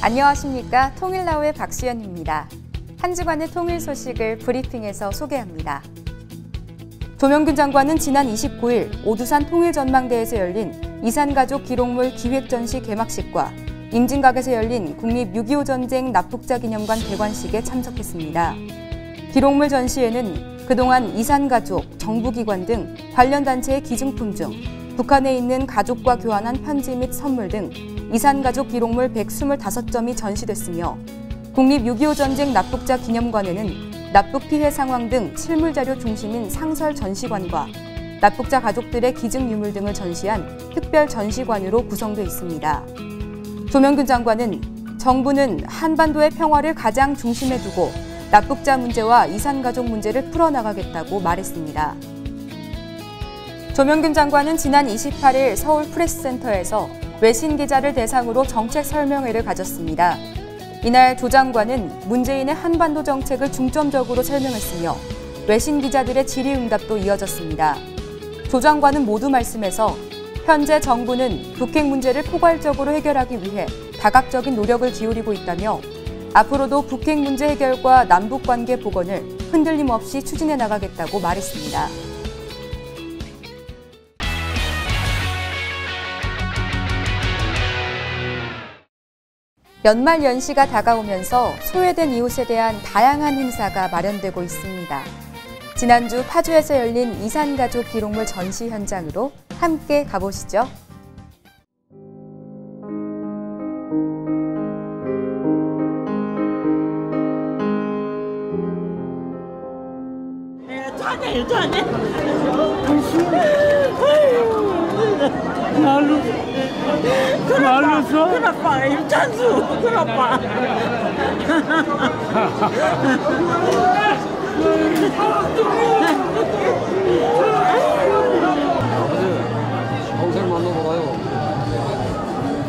안녕하십니까. 통일나우의 박수연입니다. 한 주간의 통일 소식을 브리핑에서 소개합니다. 조명균 장관은 지난 29일 오두산 통일전망대에서 열린 이산가족 기록물 기획전시 개막식과 임진각에서 열린 국립6.25 전쟁 납북자 기념관 개관식에 참석했습니다. 기록물 전시회는 그동안 이산가족, 정부기관 등 관련 단체의 기증품 중 북한에 있는 가족과 교환한 편지 및 선물 등 이산가족 기록물 125점이 전시됐으며 국립6.25 전쟁 납북자 기념관에는 납북 피해 상황 등 실물자료 중심인 상설 전시관과 납북자 가족들의 기증 유물 등을 전시한 특별 전시관으로 구성돼 있습니다. 조명균 장관은 정부는 한반도의 평화를 가장 중심에 두고 납북자 문제와 이산가족 문제를 풀어나가겠다고 말했습니다. 조명균 장관은 지난 28일 서울 프레스센터에서 외신 기자를 대상으로 정책 설명회를 가졌습니다. 이날 조 장관은 문재인의 한반도 정책을 중점적으로 설명했으며 외신 기자들의 질의응답도 이어졌습니다. 조 장관은 모두 말씀에서 현재 정부는 북핵 문제를 포괄적으로 해결하기 위해 다각적인 노력을 기울이고 있다며 앞으로도 북핵 문제 해결과 남북관계 복원을 흔들림 없이 추진해 나가겠다고 말했습니다. 연말 연시가 다가오면서 소외된 이웃에 대한 다양한 행사가 마련되고 있습니다. 지난주 파주에서 열린 이산가족 기록물 전시 현장으로 함께 가보시죠. 자네. 날렸어? 그나빠, 일찬수, 그나빠. 평생 만나보라요.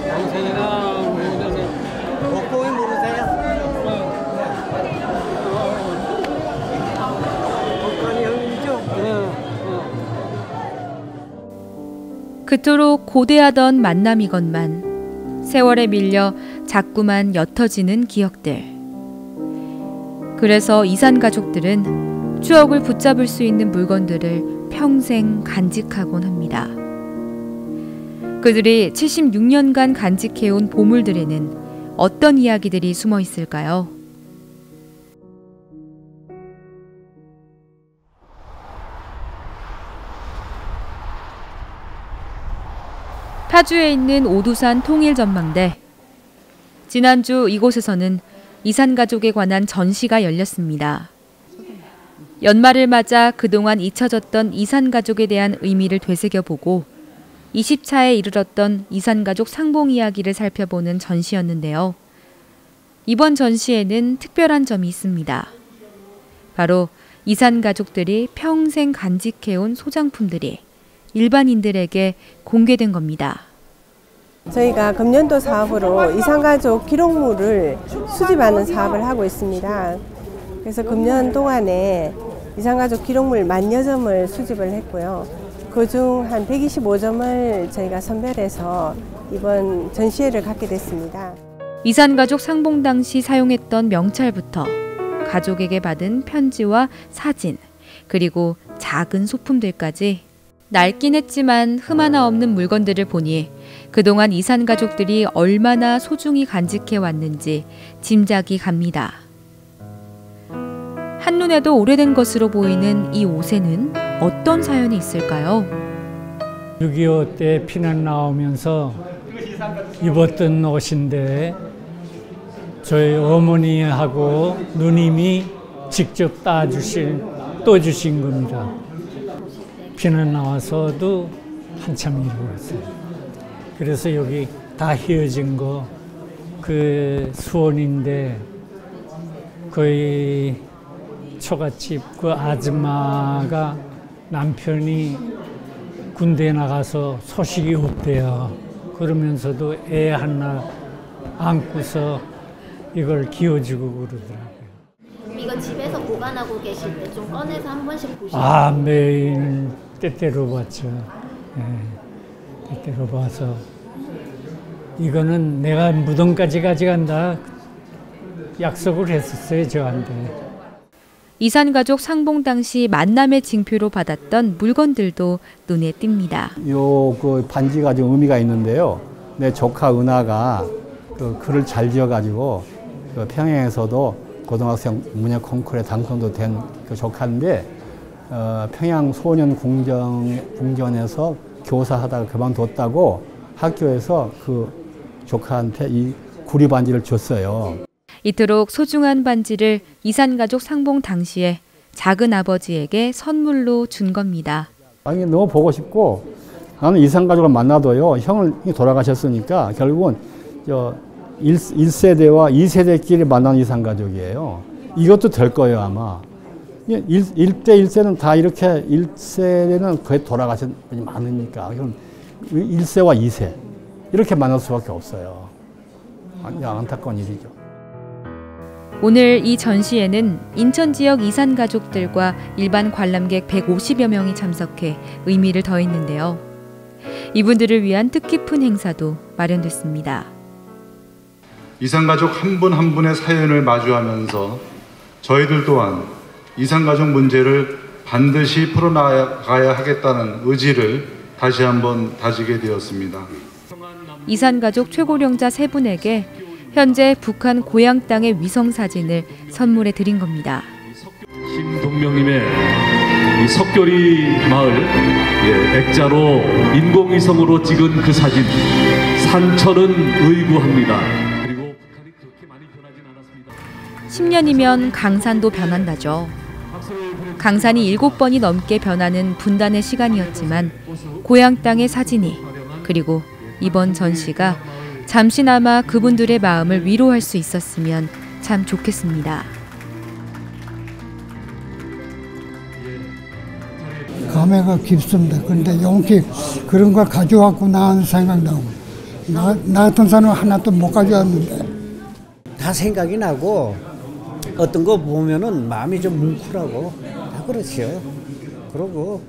평생이나 목공이 모르세요? 목공이 형이죠? 그토록 고대하던 만남이건만 세월에 밀려 자꾸만 옅어지는 기억들. 그래서 이산 가족들은 추억을 붙잡을 수 있는 물건들을 평생 간직하곤 합니다. 그들이 76년간 간직해온 보물들에는 어떤 이야기들이 숨어 있을까요? 파주에 있는 오두산 통일전망대. 지난주 이곳에서는 이산가족에 관한 전시가 열렸습니다. 연말을 맞아 그동안 잊혀졌던 이산가족에 대한 의미를 되새겨보고 20차에 이르렀던 이산가족 상봉 이야기를 살펴보는 전시였는데요. 이번 전시에는 특별한 점이 있습니다. 바로 이산가족들이 평생 간직해온 소장품들이 일반인들에게 공개된 겁니다. 저희가 금년도 사업으로 이산가족 기록물을 수집하는 사업을 하고 있습니다. 그래서 금년 동안에 이산가족 기록물 10,000여 점을 수집을 했고요. 그중 한 125점을 저희가 선별해서 이번 전시회를 갖게 됐습니다. 이산가족 상봉 당시 사용했던 명찰부터 가족에게 받은 편지와 사진, 그리고 작은 소품들까지 낡긴 했지만 흠 하나 없는 물건들을 보니 그동안 이산가족들이 얼마나 소중히 간직해 왔는지 짐작이 갑니다. 한눈에도 오래된 것으로 보이는 이 옷에는 어떤 사연이 있을까요? 6.25 때 피난 나오면서 입었던 옷인데 저희 어머니하고 누님이 직접 떠주신 겁니다. 피난 나와서도 한참 입었어요. 그래서 여기 다 휘어진 거 그 수원인데 거의 처갓집 그 아줌마가 남편이 군대에 나가서 소식이 없대요. 그러면서도 애 하나 안고서 이걸 기어주고 그러더라고요. 이거 집에서 보관하고 계실 때 좀 꺼내서 한 번씩 보시나요? 매일 때때로 봤죠. 네, 때때로 봐서 이거는 내가 무덤까지 가져간다 약속을 했었어요, 저한테. 이산가족 상봉 당시 만남의 징표로 받았던 물건들도 눈에 띕니다. 요 그 반지가 좀 의미가 있는데요. 내 조카 은하가 그 글을 잘 지어가지고 그 평양에서도 고등학생 문예 콩쿠르에 당선도 된 그 조카인데 평양 소년 궁전에서 교사하다가 그만뒀다고 학교에서 그 조카한테 이 구리 반지를 줬어요. 이토록 소중한 반지를 이산가족 상봉 당시에 작은 아버지에게 선물로 준 겁니다. 아니 너무 보고 싶고 나는 이산가족을 만나도요. 형이 돌아가셨으니까 결국은 1세대와 2세대끼리 만난 이산가족이에요. 이것도 될 거예요 아마. 1대 1세는 다 이렇게 1세대는 거의 돌아가신 분이 많으니까 그럼 1세와 2세 이렇게 만날 수밖에 없어요. 안타까운 일이죠. 오늘 이 전시회는 인천 지역 이산 가족들과 일반 관람객 150여 명이 참석해 의미를 더했는데요. 이분들을 위한 뜻깊은 행사도 마련됐습니다. 이산 가족 한 분 한 분의 사연을 마주하면서 저희들 또한 이산 가족 문제를 반드시 풀어나가야 하겠다는 의지를 다시 한번 다지게 되었습니다. 이산 가족 최고령자 세 분에게 현재 북한 고향 땅의 위성 사진을 선물해 드린 겁니다. 신동명님의 이 석교리 마을 액자로 인공위성으로 찍은 그 사진 산천은 의구합니다. 그리고 북한이 그렇게 많이 변하진 않았습니다. 10년이면 강산도 변한다죠. 강산이 7번이 넘게 변하는 분단의 시간이었지만 고향 땅의 사진이 그리고 이번 전시가 잠시나마 그분들의 마음을 위로할 수 있었으면 참 좋겠습니다. 감회가 깊습니다. 그런데 용기 그런 걸 가져왔구나 하는 생각나고 나 같은 사람은 하나도 못 가져왔는데 다 생각이 나고 어떤 거 보면은 마음이 좀 뭉클하고 다 그렇죠. 그러고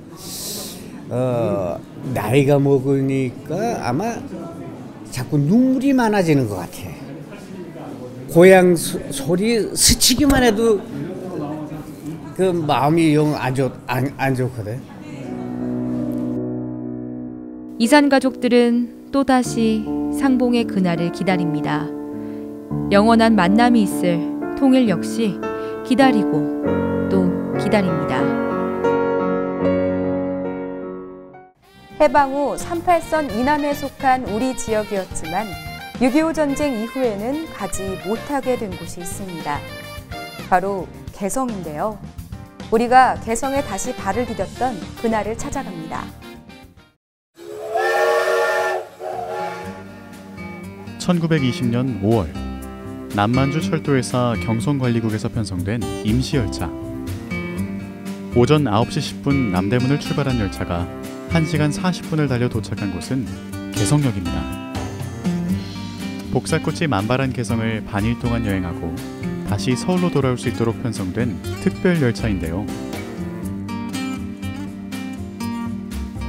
나이가 먹으니까 아마 자꾸 눈물이 많아지는 것 같아. 고향 소리 스치기만 해도 그 마음이 영 안 좋거든. 이산 가족들은 또다시 상봉의 그날을 기다립니다. 영원한 만남이 있을 통일 역시 기다리고 또 기다립니다. 해방 후 38선 이남에 속한 우리 지역이었지만 6.25 전쟁 이후에는 가지 못하게 된 곳이 있습니다. 바로 개성인데요. 우리가 개성에 다시 발을 디뎠던 그날을 찾아갑니다. (1920년 5월) 남만주 철도회사 경성관리국에서 편성된 임시열차. 오전 9시 10분 남대문을 출발한 열차가 1시간 40분을 달려 도착한 곳은 개성역입니다. 복사꽃이 만발한 개성을 반일 동안 여행하고 다시 서울로 돌아올 수 있도록 편성된 특별 열차인데요.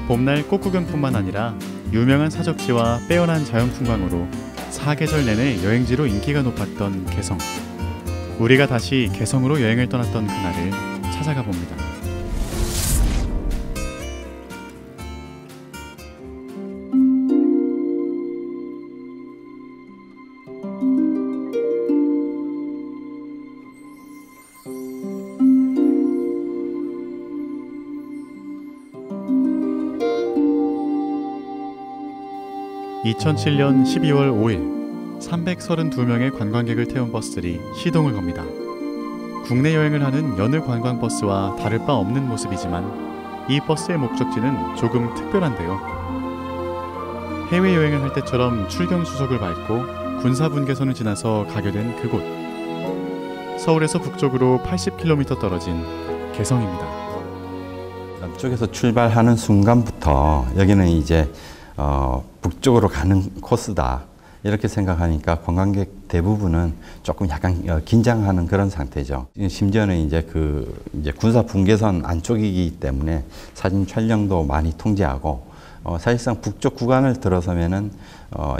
봄날 꽃구경뿐만 아니라 유명한 사적지와 빼어난 자연풍광으로 사계절 내내 여행지로 인기가 높았던 개성. 우리가 다시 개성으로 여행을 떠났던 그날을 찾아가 봅니다. (2007년 12월 5일) 332명의 관광객을 태운 버스들이 시동을 겁니다. 국내 여행을 하는 여느 관광버스와 다를 바 없는 모습이지만 이 버스의 목적지는 조금 특별한데요. 해외여행을 할 때처럼 출경수속을 밟고 군사분계선을 지나서 가게 된 그곳. 서울에서 북쪽으로 80km 떨어진 개성입니다. 남쪽에서 출발하는 순간부터 여기는 이제 북쪽으로 가는 코스다 이렇게 생각하니까 관광객 대부분은 조금 약간 긴장하는 그런 상태죠. 심지어는 이제 이제 군사 분계선 안쪽이기 때문에 사진 촬영도 많이 통제하고 사실상 북쪽 구간을 들어서면은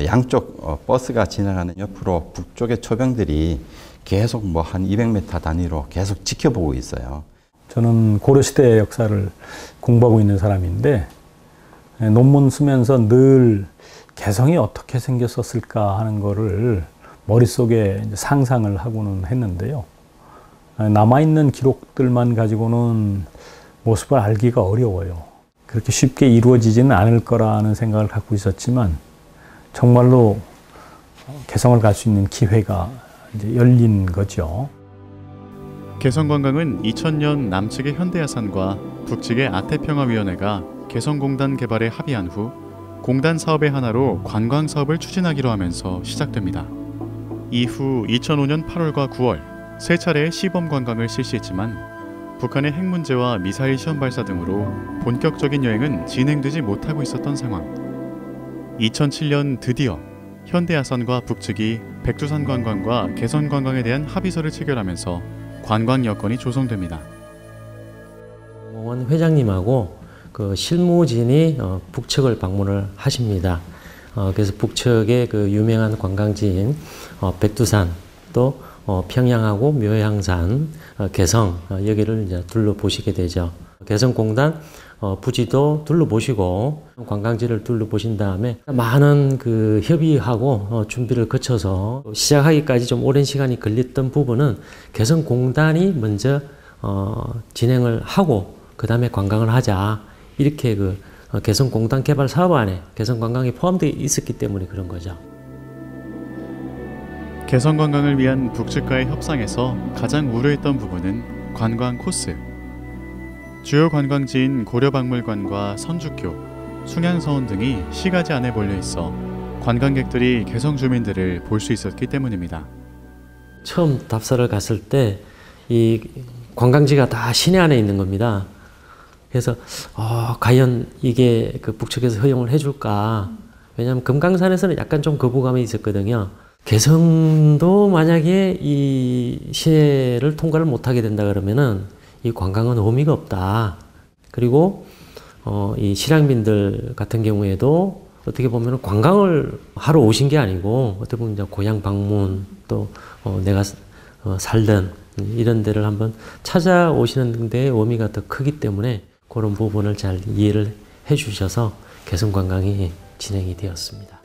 양쪽 버스가 지나가는 옆으로 북쪽의 초병들이 계속 뭐 한 200m 단위로 계속 지켜보고 있어요. 저는 고려시대 역사를 공부하고 있는 사람인데 논문 쓰면서 늘 개성이 어떻게 생겼었을까 하는 거를 머릿속에 상상을 하고는 했는데요. 남아있는 기록들만 가지고는 모습을 알기가 어려워요. 그렇게 쉽게 이루어지지는 않을 거라는 생각을 갖고 있었지만 정말로 개성을 갈 수 있는 기회가 이제 열린 거죠. 개성관광은 2000년 남측의 현대야산과 북측의 아태평화위원회가 개성공단 개발에 합의한 후 공단 사업의 하나로 관광사업을 추진하기로 하면서 시작됩니다. 이후 2005년 8월과 9월 세 차례의 시범관광을 실시했지만 북한의 핵 문제와 미사일 시험 발사 등으로 본격적인 여행은 진행되지 못하고 있었던 상황. 2007년 드디어 현대야산과 북측이 백두산 관광과 개성 관광에 대한 합의서를 체결하면서 관광 여건이 조성됩니다. 원 회장님하고 그 실무진이 북측을 방문을 하십니다. 그래서 북측의 그 유명한 관광지인 백두산 또 평양하고 묘향산, 개성 여기를 이제 둘러보시게 되죠. 개성공단 부지도 둘러보시고 관광지를 둘러보신 다음에 많은 그 협의하고 준비를 거쳐서 시작하기까지 좀 오랜 시간이 걸렸던 부분은 개성공단이 먼저 진행을 하고 그 다음에 관광을 하자 이렇게 그 개성공단 개발 사업안에 개성관광이 포함되어 있었기 때문에 그런 거죠. 개성관광을 위한 북측과의 협상에서 가장 우려했던 부분은 관광 코스. 주요 관광지인 고려박물관과 선주교, 숭양서원 등이 시가지 안에 몰려 있어 관광객들이 개성 주민들을 볼 수 있었기 때문입니다. 처음 답사를 갔을 때 이 관광지가 다 시내 안에 있는 겁니다. 그래서 과연 이게 그 북측에서 허용을 해줄까? 왜냐하면 금강산에서는 약간 좀 거부감이 있었거든요. 개성도 만약에 이 시내를 통과를 못하게 된다 그러면은 이 관광은 의미가 없다. 그리고 이 실향민들 같은 경우에도 어떻게 보면 관광을 하러 오신 게 아니고 어떻게 보면 이제 고향 방문 또 내가 살던 이런 데를 한번 찾아오시는 데의 의미가 더 크기 때문에 그런 부분을 잘 이해를 해주셔서 개성관광이 진행이 되었습니다.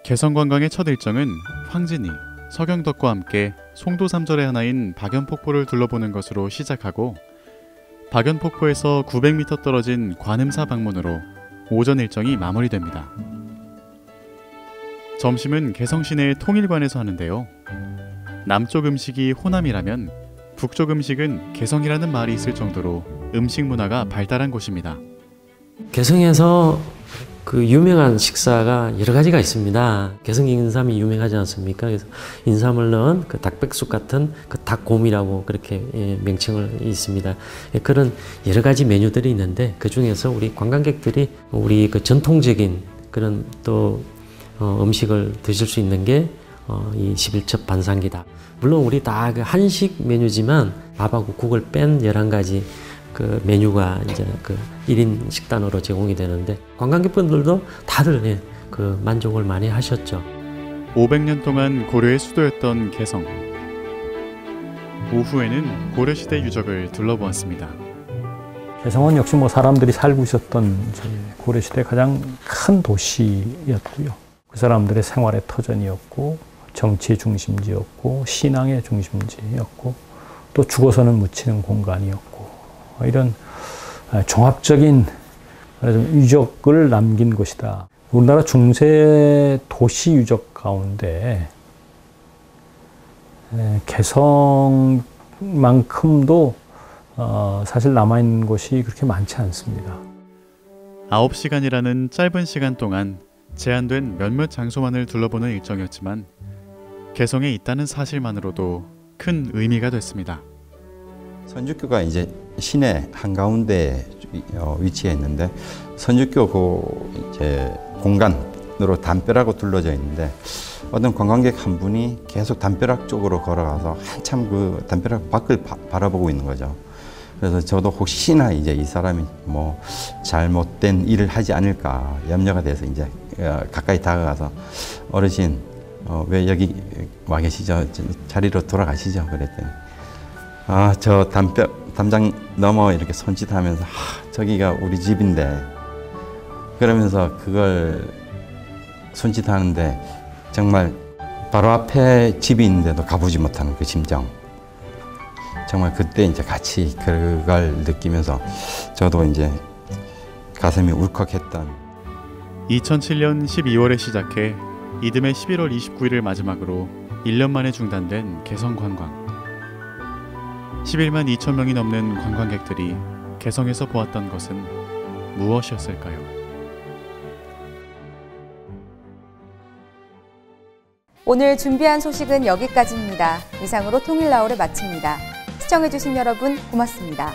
개성관광의 첫 일정은 황진이, 서경덕과 함께 송도삼절의 하나인 박연폭포를 둘러보는 것으로 시작하고 박연폭포에서 900m 떨어진 관음사 방문으로 오전 일정이 마무리됩니다. 점심은 개성 시내의 통일관에서 하는데요. 남쪽 음식이 호남이라면 북쪽 음식은 개성이라는 말이 있을 정도로 음식 문화가 발달한 곳입니다. 개성에서 그 유명한 식사가 여러 가지가 있습니다. 개성 인삼이 유명하지 않습니까? 그래서 인삼을 넣은 그 닭백숙 같은 그 닭곰이라고 그렇게 명칭을 있습니다. 그런 여러 가지 메뉴들이 있는데 그 중에서 우리 관광객들이 우리 그 전통적인 그런 또 음식을 드실 수 있는 게 이 11첩 반상기다. 물론 우리 다 그 한식 메뉴지만 밥하고 국을 뺀 11가지 그 메뉴가 이제 그 1인 식단으로 제공이 되는데 관광객분들도 다들 그 만족을 많이 하셨죠. 500년 동안 고려의 수도였던 개성. 오후에는 고려시대 유적을 둘러보았습니다. 개성은 역시 뭐 사람들이 살고 있었던 고려시대 가장 큰 도시였고요. 그 사람들의 생활의 터전이었고 정치의 중심지였고 신앙의 중심지였고 또 죽어서는 묻히는 공간이었고 이런 종합적인 유적을 남긴 곳이다. 우리나라 중세 도시 유적 가운데 개성만큼도 사실 남아있는 곳이 그렇게 많지 않습니다. 9시간이라는 짧은 시간 동안 제한된 몇몇 장소만을 둘러보는 일정이었지만 개성에 있다는 사실만으로도 큰 의미가 됐습니다. 선주교가 이제 시내 한가운데 위치해 있는데 선주교 그 이제 공간으로 담벼락으로 둘러져 있는데 어떤 관광객 한 분이 계속 담벼락 쪽으로 걸어가서 한참 그 담벼락 밖을 바라보고 있는 거죠. 그래서 저도 혹시나 이제 이 사람이 뭐 잘못된 일을 하지 않을까 염려가 돼서 이제 가까이 다가가서 어르신 왜 여기 와 계시죠? 자리로 돌아가시죠. 그랬더니 저 담장 넘어 이렇게 손짓하면서 저기가 우리 집인데 그러면서 그걸 손짓하는데 정말 바로 앞에 집이 있는데도 가보지 못하는 그 심정. 정말 그때 이제 같이 그걸 느끼면서 저도 이제 가슴이 울컥했던 2007년 12월에 시작해 이듬해 11월 29일을 마지막으로 1년 만에 중단된 개성 관광. 11만 2천 명이 넘는 관광객들이 개성에서 보았던 것은 무엇이었을까요? 오늘 준비한 소식은 여기까지입니다. 이상으로 통일나우를 마칩니다. 시청해주신 여러분 고맙습니다.